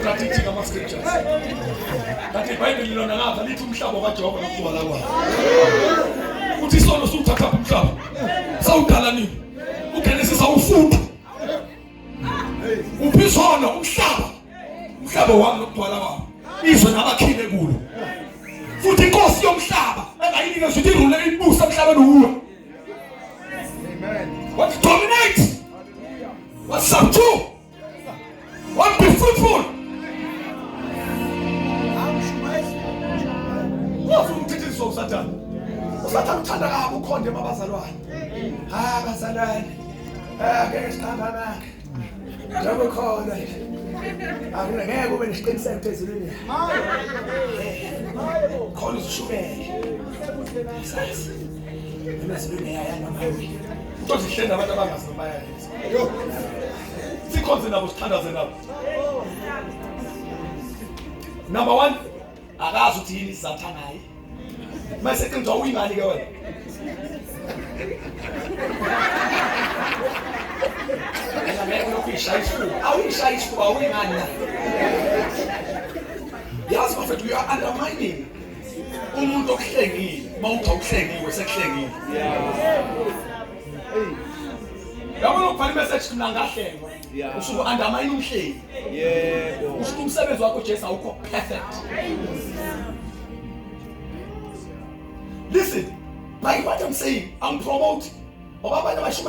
kodwa lithi ngama-scriptures. Kanti iBhayibheli lona ngapha lithi umhlaba kaJehova nokugcwala kwawo. Uthi isono suthatha umhlaba. Sawudala nini? UGenesis awufunda. Uphizona umhlaba. Umhlaba wami nokugcwala kwawo. Izwe nabakhile kulo. Futhi inkosi yomhlaba engayinike nje irule ibusa emhlabeni uwe. What dominate? What subdue? What be fruitful? What umthetho soSathane? uSathane uthanda kabi ukhonde emabazalwane. Bazalwane. Ngeke siqhambana. Njengoba khona. Ngeke ube nesiqiniseko phezulwini. Khona ushukele. Sasa. Emazulwini yayana manje. Uzozihlenda abantu abangazi bayayenza. Sikhonze nabo sithandaze nabo. Number 1, akazi ukuthi yini isizathu ngaye. Mase qinja uyimali ke wena. Ngeke lokuyishaya isifuba. Awuyishaya isifuba awuyimali na. Yazi mfethu you are undermining umuntu okuhlengile. Mawuthi awuhlengiwe sekuhlengile. Yabona ukubhala message mina ngahlengwa. Usuku undermine umhlengi. Yebo. Usuku umsebenzi wakho Jesu awukho perfect. Listen, by what I'm saying, I'm promoting. Obaba abashuma